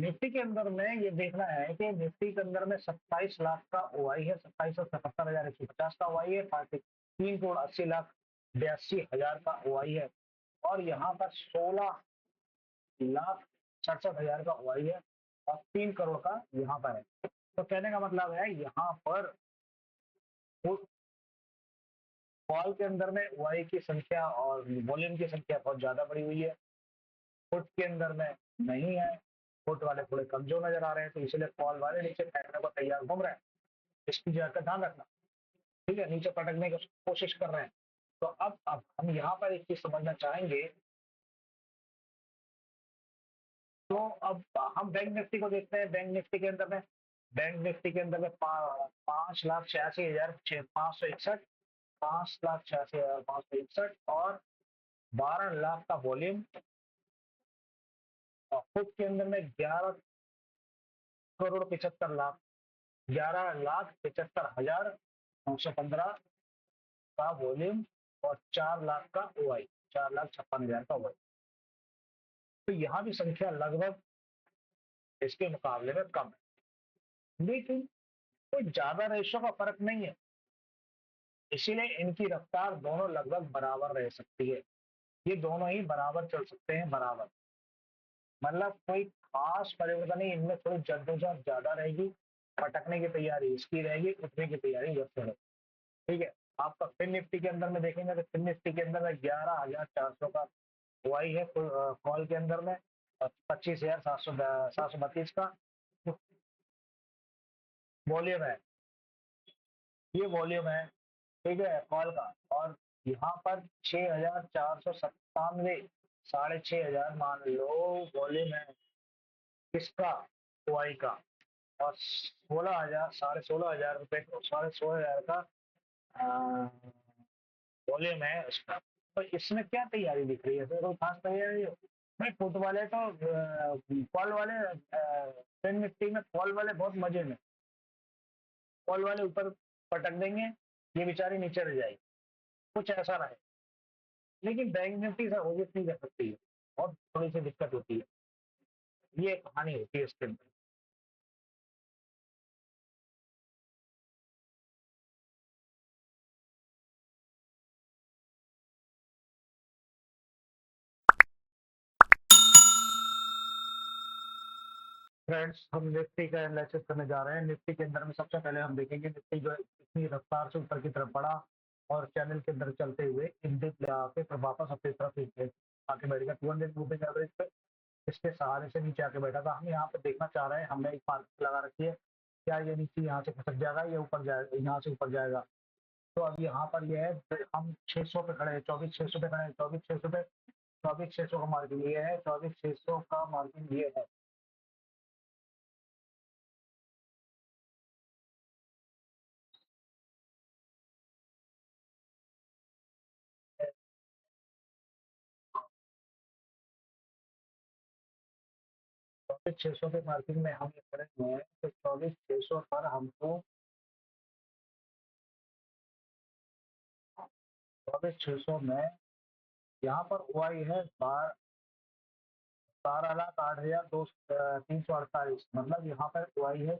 Nifty के अंदर में ये देखना है कि निफ्टी के अंदर में 27 लाख का ओआई है, 27,77,150 का ओआई है, 3,80,82,000 का ओआई है, और यहाँ पर 16,67,000 का ओआई है, और 3 करोड़ का यहाँ पर है। तो कहने का मतलब है यहाँ पर कॉल के अंदर में ओआई की संख्या और वॉल्यूम की संख्या बहुत ज्यादा बढ़ी हुई है, पुट के अंदर में नहीं है, पुट वाले थोड़े कमजोर नजर आ रहे हैं, तो इसलिए कॉल वाले नीचे फेंकने को तैयार घूम रहे हैं। इसकी जगह का ध्यान रखना, ठीक है, नीचे पटकने की कोशिश कर रहे हैं। तो अब हम यहाँ पर एक चीज समझना चाहेंगे। तो अब हम बैंक निफ्टी को देखते हैं। बैंक निफ्टी के अंदर में 5,86,561, 5,86,561 और 12 लाख का वॉल्यूम, और खुद के अंदर में 11,75,00,000, 11,75,915 का वॉल्यूम, और 4 लाख का ओआई, 4,56,000 का ओआई। तो यहाँ भी संख्या लगभग इसके मुकाबले में कम है, लेकिन कोई ज्यादा रेशो का फर्क नहीं है, इसीलिए इनकी रफ्तार दोनों लगभग बराबर रह सकती है। ये दोनों ही बराबर चल सकते हैं, बराबर, मतलब कोई खास परिवर्तन नहीं, इनमें थोड़ी जद्दोजहद ज्यादा रहेगी, पटकने की तैयारी इसकी रहेगी, उठने की तैयारी इसकी रहेगी, ठीक है। आपका फिन निफ्टी के अंदर में देखेंगे तो फिन निफ्टी के अंदर में 11,400 का ओआई है कॉल के अंदर में, 25,732 का वॉल्यूम है, ये वॉल्यूम है, ठीक है, कॉल का। और यहाँ पर 6,497, 6,500 मान लो वॉल्यूम है किसका, ओआई का, और 16,000, 16,500 रुपए, 16,500 का वॉल्यूम है उसका। तो इसमें क्या तैयारी दिख रही है, तो कोई खास तैयारी हो भाई। फुट वाले तो कॉल वाले, फिन निफ्टी में कॉल वाले बहुत मजे में, कॉल वाले ऊपर पटक देंगे, ये बेचारी नीचे रह जाएगी, कुछ ऐसा रहे। लेकिन बैंक निफ्टी से ओजित नहीं कर सकती है, और थोड़ी सी दिक्कत होती है, ये कहानी होती है इसके अंदर। फ्रेंड्स, हम निफ्टी का एनालिसिस करने जा रहे हैं। निफ्टी के अंदर में सबसे पहले हम देखेंगे निफ्टी जो है इतनी रफ्तार से ऊपर की तरफ बढ़ा, और चैनल के अंदर चलते हुए इन डिप ले आके फिर वापस अपनी तरफ आके बैठ गया 200 मूविंग एवरेज पे, इसके सहारे से नीचे आके बैठा था। हम यहाँ पे देखना चाह रहे हैं, हमने एक मार्केट लगा रखी है, क्या ये नीचे यहाँ से खसक जाएगा या ऊपर जाएगा, यहाँ से ऊपर जाएगा। तो अब यहाँ पर ये है, हम 600 पे खड़े हैं, 24,600 पे खड़े हैं, 24,600 पे, 24,600 का मार्जिन ये है, 24,600 का मार्जिन ये है। 24,600 के मार्जिन में हम ये खड़े हुए हैं, तो 24,600 पर हमको, 24,600 में यहाँ पर ओआई है 12,08,348, मतलब यहाँ पर ओआई है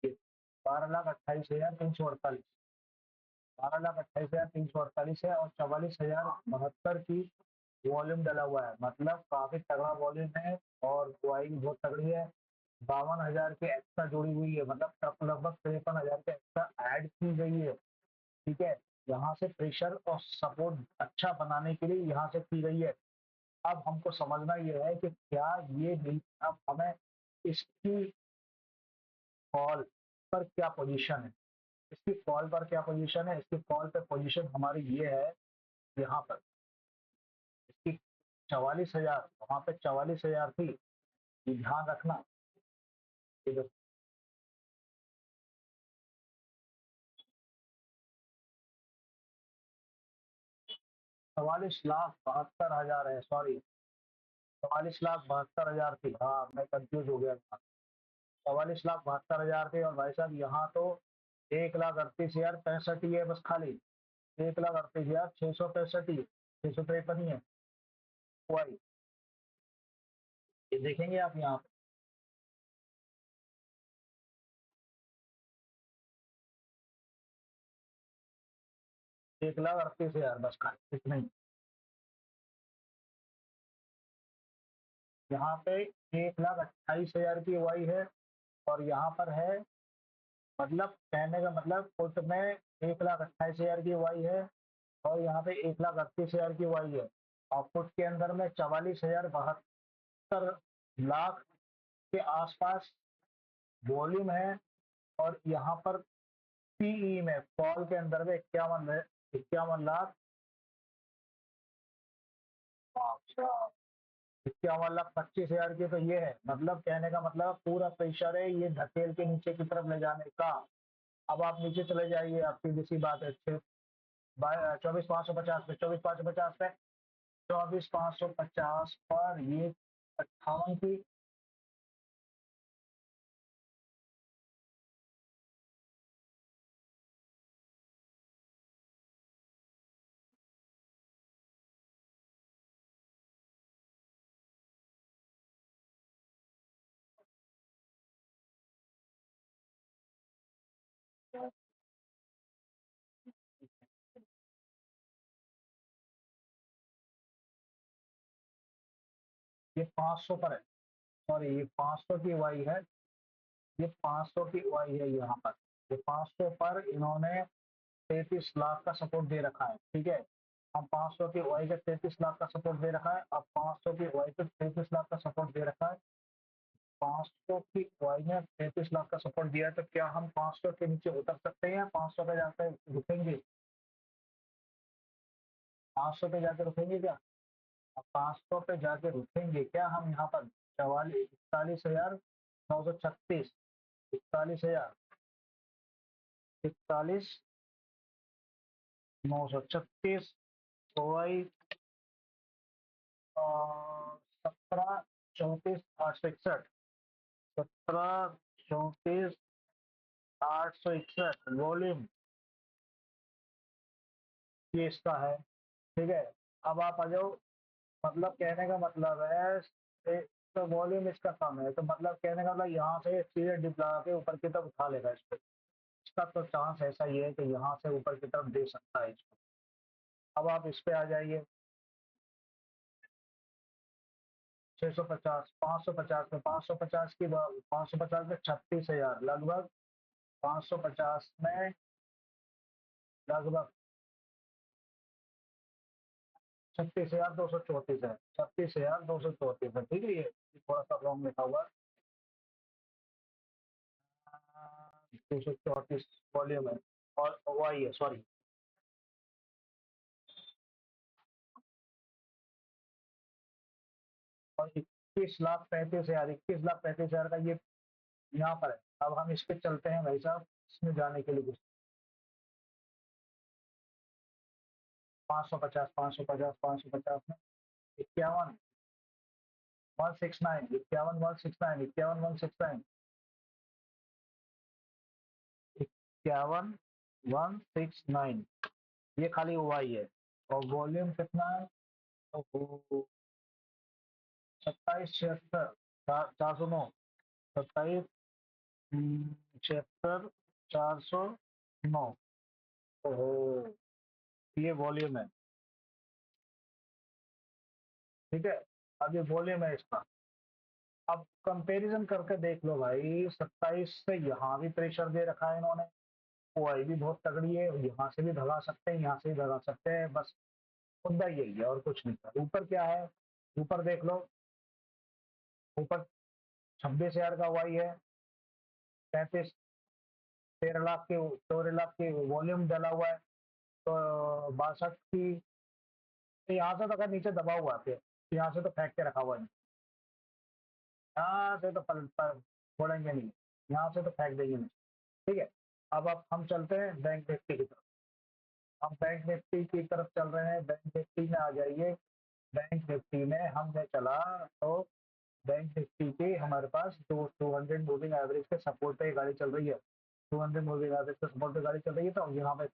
12,28,348, 12,28,348 है, और 44,072 की वॉल्यूम डला हुआ है, मतलब काफी तगड़ा वॉल्यूम है, और ओआई भी बहुत तगड़ी है। 52,000 की एक्स्ट्रा जुड़ी हुई है, मतलब लगभग 53,000 की एक्स्ट्रा ऐड की गई है, ठीक है। यहाँ से प्रेशर और सपोर्ट अच्छा बनाने के लिए यहाँ से की गई है। अब हमको समझना ये है कि क्या ये अब हमें इसकी कॉल पर क्या पोजीशन है, इसकी कॉल पर क्या पोजीशन है, इसकी कॉल पर पोजीशन हमारी ये है, यहाँ पर इसकी 44,000, वहां पे 44,000 थी, ये ध्यान रखना। ये जो 44,72,000 है, सॉरी, 44,72,000 थी, हाँ मैं कंफ्यूज हो गया था। 44,72,000 थे, और भाई साहब यहाँ तो 1,38,065 ही है बस, खाली 1,38,665 ही, 653 ही है। ये देखेंगे आप यहाँ पे 1,38,000 बस का इतना ही। यहाँ पे 1,28,000 की वाई है, और यहाँ पर है, मतलब कहने का मतलब फुट में 1,28,000 की वाई है, और यहाँ पे 1,38,000 की वाई है, और फुट के अंदर में 44,072 लाख के आसपास वॉल्यूम है। और यहाँ पर पीई में फॉल के अंदर में 51,25,000 की तो ये है, मतलब कहने का मतलब पूरा प्रेशर है ये धकेल के नीचे की तरफ ले जाने का। अब आप नीचे चले जाइए, आप सीधी सी बात है 24,550 पे, 24,550 पे, 24,550 पर ये 58 की। ये 500 पर है, सॉरी ये 500 की वाई है, ये 500 की वाई है यहाँ पर। ये 500 पर इन्होंने 33 लाख का सपोर्ट दे रखा है, ठीक है। हम 500 की वाई का 33 लाख का सपोर्ट दे रखा है, अब 500 की वाई पे 33 लाख का सपोर्ट दे रखा है। 500 की वाई ने 33 लाख का सपोर्ट दिया है, तो क्या हम 500 के नीचे उतर सकते हैं या 500 पे जाकर रुकेंगे? 500 पे जाकर रुकेंगे क्या? अब 500 पे जाके रुकेंगे क्या हम यहाँ पर? 41,41,936, 41,41,936 वाई, 17,34,861, 17,34,861 वॉल्यूम ये इसका है, ठीक है। अब आप आ जाओ, मतलब कहने का मतलब है तो वॉल्यूम इसका कम है, तो मतलब कहने का मतलब यहाँ से सीधे डिप लगा के ऊपर की तरफ उठा लेगा इसको। इसका तो चांस ऐसा ही है कि यहाँ से ऊपर की तरफ दे सकता है इसको। अब आप इस पे आ जाइए, 650, 550 में, 550 की 550 में 36,000 लगभग, 550 में लगभग 36,234 है, 36,234 है, ठीक है। ये थोड़ा सा रॉन्ग लिखा हुआ है, 234 वॉल्यूम है, और वाई है, सॉरी। और 21,35,000, 21,35,000 का ये यहाँ पर है। अब हम इस पे चलते हैं भाई साहब, इसमें जाने के लिए कुछ 550, 550, 550 में 51, 169, 51, 169, 51, 169, 51, 169, ये खाली हुआ ही है। और वॉल्यूम कितना है? तो 27,76, 409, 27,76, 409। ओहो, ये वॉल्यूम है, ठीक है। अब ये वॉल्यूम है इसका। अब कंपैरिजन करके देख लो भाई, 27 से यहाँ भी प्रेशर दे रखा है इन्होंने, ओआई भी बहुत तगड़ी है, यहाँ से भी भगा सकते हैं, यहाँ से भी भगा सकते हैं, बस मुद्दा यही है और कुछ नहीं है। ऊपर क्या है? ऊपर देख लो, ऊपर 26,000 का वाई है, 35, 13 लाख के, 14 लाख के वॉल्यूम डाला हुआ है, तो 62 की, तो यहाँ से तो अगर नीचे दबा हुआ है फिर, यहाँ से तो फेंक के रखा हुआ है, यहाँ से तो छोड़ेंगे नहीं, यहाँ से तो फेंक देंगे नहीं, ठीक है। अब हम चलते हैं बैंक निफ्टी की तरफ। हम बैंक निफ्टी की तरफ चल रहे हैं, बैंक निफ्टी में आ जाइए। बैंक निफ्टी में हमने चला, तो बैंक निफ्टी की हमारे पास 200 मूविंग एवरेज के सपोर्ट पे गाड़ी चल रही है, 200 मूविंग एवरेज के सपोर्ट पे गाड़ी चल रही है, तो यहाँ पे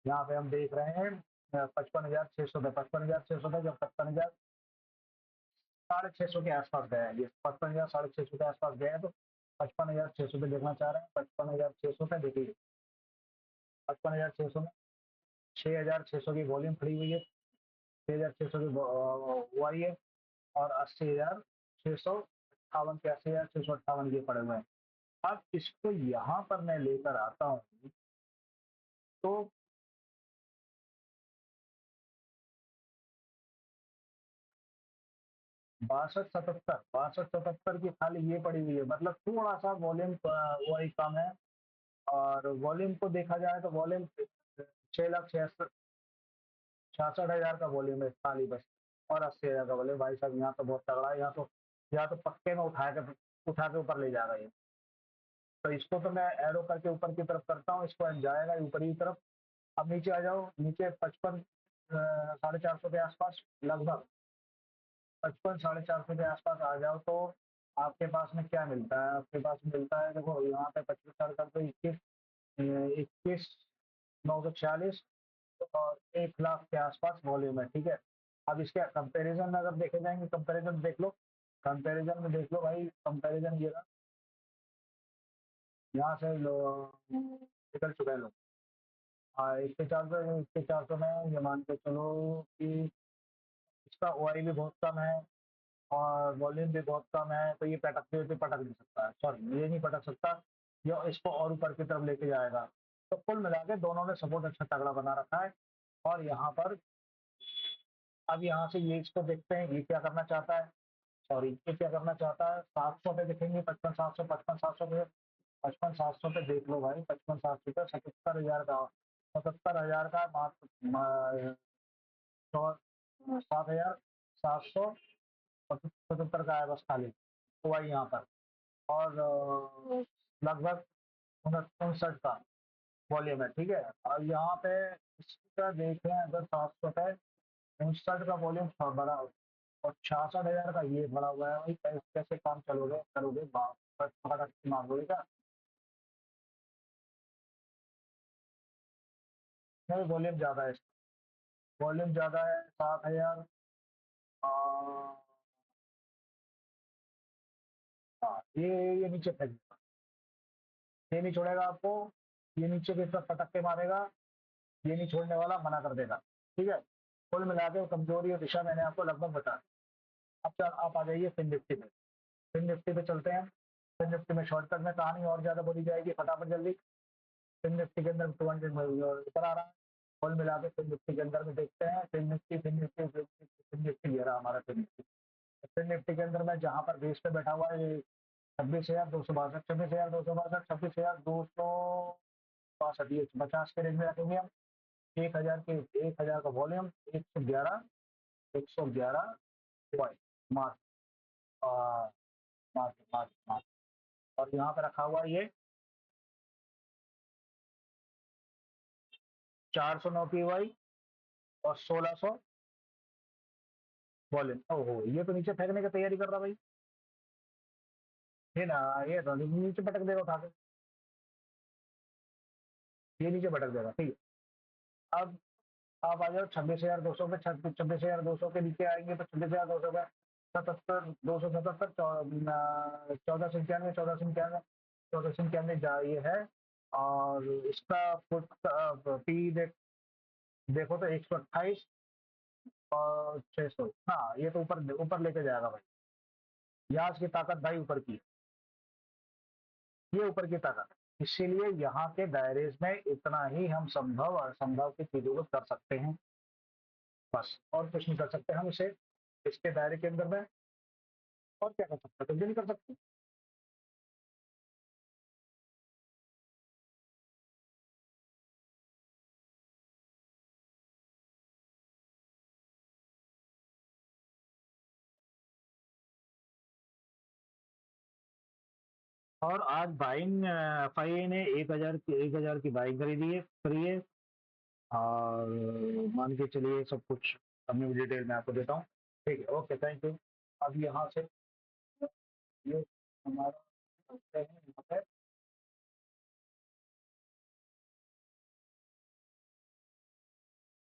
यहाँ पे हम देख रहे हैं 55,600 पे, 55,600 पे, जब 55,000 650 के आसपास गया है ये, 55,000 650 के आसपास गया है, तो 55,600 पे देखना चाह रहे हैं। 55,600 पे देखिए, 55,600 में 6,600 की वॉल्यूम खड़ी हुई है, 6,600 की वो आई है, और 80,658 के 80,658 ये पड़े हुए हैं। अब इसको यहाँ पर मैं लेकर आता हूँ, तो 62, 77 की खाली ये पड़ी हुई है, मतलब थोड़ा सा वॉल्यूम वही कम है। और वॉल्यूम को देखा जाए तो वॉल्यूम 6,66,हजार का वॉल्यूम है खाली बस, और 80,000 का वॉल्यूम। भाई साहब यहाँ तो बहुत तगड़ा है, यहाँ तो पक्के में उठा के ऊपर ले जाएगा ये। तो इसको तो मैं एरो करके ऊपर की तरफ करता हूँ, इसको जाएगा ऊपरी की तरफ। अब नीचे आ जाओ, नीचे 55 450 के आसपास लगभग, 55 450 के आसपास आ जाओ, तो आपके पास में क्या मिलता है? आपके पास मिलता है, देखो यहाँ पे 25 तो 21,946 और 1 लाख के आसपास वॉल्यूम है, ठीक है। अब इसके कंपैरिजन में अगर देखे जाएंगे, कंपैरिजन देख लो, कंपैरिजन में देख लो भाई, कंपैरिजन ये रहा, यहाँ से निकल चुका है लोग। हाँ, इसके 400 में ये मान के चलो कि इसका ओआई भी बहुत कम है और वॉल्यूम भी बहुत कम है, तो ये पटकते हुए पटक नहीं सकता है, सॉरी ये नहीं पटक सकता, ये इसको और ऊपर की तरफ लेके जाएगा। तो कुल मिला के दोनों ने सपोर्ट अच्छा तगड़ा बना रखा है। और यहाँ पर अब यहाँ से ये इसको देखते हैं, ये क्या करना चाहता है, सॉरी ये क्या करना चाहता है। 700 पे देखेंगे, 55 700, 55 700 पे, 55 700 पे देख लो भाई, 55 700 पे 77,000 का, 77,000 का मात्र 7,700 77 का है बस खाली, तो वही यहाँ पर। और लगभग 59 का वॉल्यूम है, ठीक है। और यहाँ पे इसका देखें अगर 700 पे 59 का वॉल्यूम बड़ा, और 66,000 का ये बड़ा हुआ है भाई, कैसे काम चलोगे करोगे, बात मांगोगे क्या? नहीं, वॉल्यूम ज्यादा है, वॉल्यूम ज्यादा है 7,000। हाँ, ये नीचे फेंक, ये नहीं छोड़ेगा आपको, ये नीचे की तरफ पटक के मारेगा, ये नहीं छोड़ने वाला, मना कर देगा, ठीक है। कुल मिला के कमजोरी और दिशा मैंने आपको लगभग बता दी। अब आप आ जाइए फिन निफ्टी में, फिन निफ्टी पे चलते हैं। फिन निफ्टी में शॉर्टकट में कहानी और ज्यादा बोली जाएगी, फटाफट जल्दी। फिन निफ्टी के अंदर 200 ऊपर आ रहा है, कुल मिला के फिन निफ्टी के अंदर में देखते हैं। फिन निफ्टी ये रहा हमारा फिन निफ्टी। फिन निफ्टी के अंदर में जहां पर बेस पे बैठा हुआ है, 26,262, 26,262, 26,262, ये 50 के रेंज में रखेंगे हम। 1,000 के, 1,000 का volume, 111 point mark, mark mark mark. और यहाँ पे रखा हुआ है ये 409 पीवाई और 1,600 वॉल्यूम। ओहो, ये तो नीचे फेंकने की तैयारी कर रहा भाई, ये ना, ये तो नीचे पटक देगा उठा के, ये नीचे पटक देगा, ठीक है। अब आप आ जाओ 26,200 पे, 26,200 के नीचे आएंगे तो 26,200 पे 77, 277, 1491, 1491, 1491 ये है। और इसका फुट पी देखो तो 128 और 600, हाँ ये तो ऊपर ऊपर लेके जाएगा भाई, यहाँ की ताकत भाई ऊपर की, ये ऊपर की ताकत। इसीलिए यहाँ के दायरे में इतना ही हम संभव और असंभव की चीजों को कर सकते हैं, बस और कुछ नहीं कर सकते हम इसे, इसके दायरे के अंदर में। और क्या कर सकते हैं, कुछ भी नहीं कर सकते। और आज बाइंग एफआईए ने 1,000 की बाइंग करी है। और मान के चलिए सब कुछ अपनी डिटेल में आपको देता हूँ, ठीक है। Okay, thank you. अब यहाँ से ये हमारा यहाँ पे